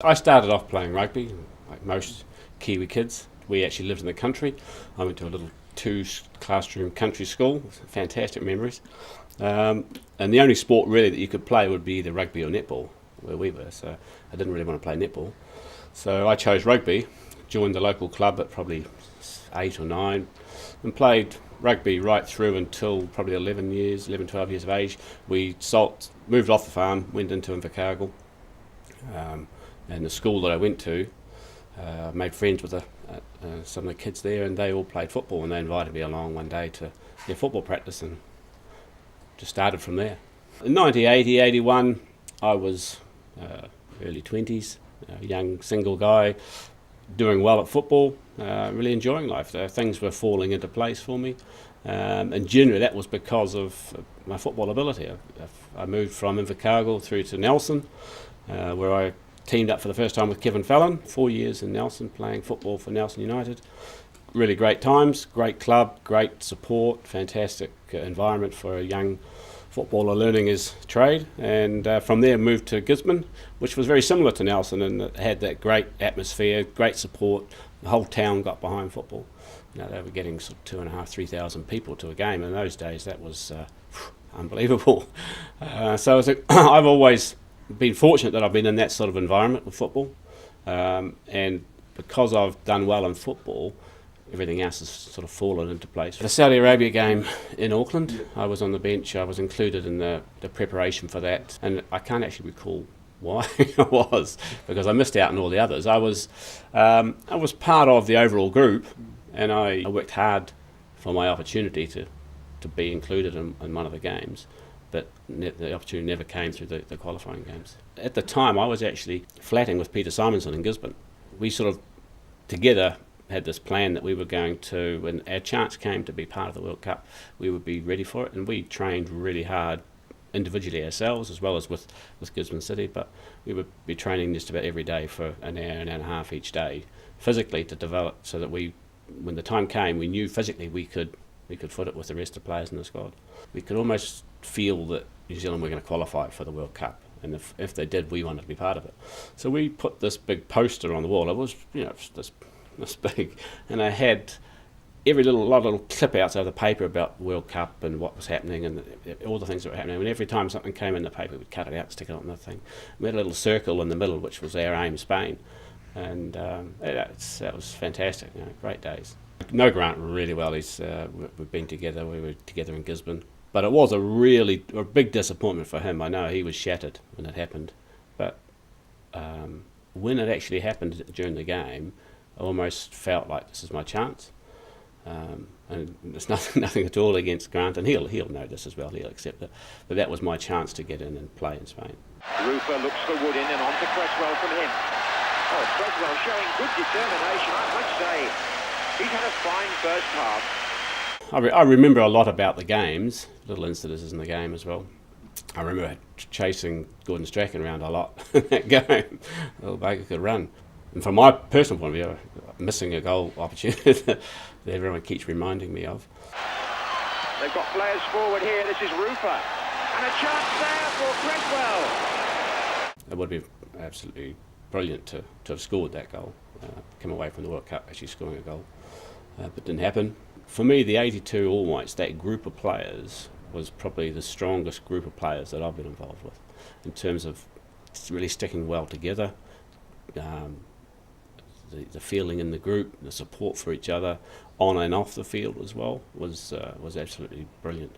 I started off playing rugby, like most Kiwi kids. We actually lived in the country. I went to a little two-classroom country school, fantastic memories. And the only sport really that you could play would be either rugby or netball, where we were. So I didn't really want to play netball. So I chose rugby, joined the local club at probably 8 or 9, and played rugby right through until probably 12 years of age. We moved off the farm, went into Invercargill. And the school that I went to, made friends with some of the kids there, and they all played football, and they invited me along one day to their football practice, and just started from there. In 1980, 81, I was early 20s, a young single guy, doing well at football, really enjoying life. Things were falling into place for me, and generally that was because of my football ability. I moved from Invercargill through to Nelson, where I teamed up for the first time with Kevin Fallon. 4 years in Nelson, playing football for Nelson United. Really great times, great club, great support, fantastic environment for a young footballer learning his trade. And from there moved to Gisborne, which was very similar to Nelson, and it had that great atmosphere, great support. The whole town got behind football. You know, they were getting sort of 2,500, 3,000 people to a game. In those days, that was unbelievable. So I've always been fortunate that I've been in that sort of environment with football, and because I've done well in football, everything else has sort of fallen into place. The Saudi Arabia game in Auckland, I was on the bench. I was included in the preparation for that, and I can't actually recall why I was, because I missed out on all the others. I was part of the overall group, and I worked hard for my opportunity to be included in one of the games. But the opportunity never came through the qualifying games. At the time, I was actually flatting with Peter Simonson in Gisborne. We sort of together had this plan that we were going to, when our chance came to be part of the World Cup, we would be ready for it. And we trained really hard individually ourselves, as well as with Gisborne City. But we would be training just about every day for an hour and a half each day, physically, to develop, so that when the time came, we knew physically we could foot it with the rest of the players in the squad. We could almost feel that New Zealand were going to qualify for the World Cup, and if they did, we wanted to be part of it. So we put this big poster on the wall. It was, this big, and I had a lot of little clip outs of the paper about the World Cup and what was happening and all the things that were happening. And every time something came in the paper, we'd cut it out, stick it on the thing. We had a little circle in the middle, which was our aim, Spain, and that was fantastic. Great days. Know Grant really well. We've been together. We were together in Gisborne. But it was a big disappointment for him. I know he was shattered when it happened. But when it actually happened during the game, I almost felt like this is my chance. And there's nothing at all against Grant, and he'll know this as well. He'll accept it. But that was my chance to get in and play in Spain. Rufer looks for Wood in and on to Cresswell from him. Oh, Cresswell showing good determination, I must say. He's had a fine first half. I remember a lot about the games, little incidences in the game as well. I remember chasing Gordon Strachan around a lot in that game. Little Baker could run. And from my personal point of view, missing a goal opportunity that everyone keeps reminding me of. They've got players forward here. This is Rufer. And a chance there for Cresswell. It would be absolutely brilliant to have scored that goal. Come away from the World Cup actually scoring a goal. But it didn't happen. For me, the 82 All Whites, that group of players, was probably the strongest group of players that I've been involved with, in terms of really sticking well together, the feeling in the group, the support for each other, on and off the field as well, was absolutely brilliant.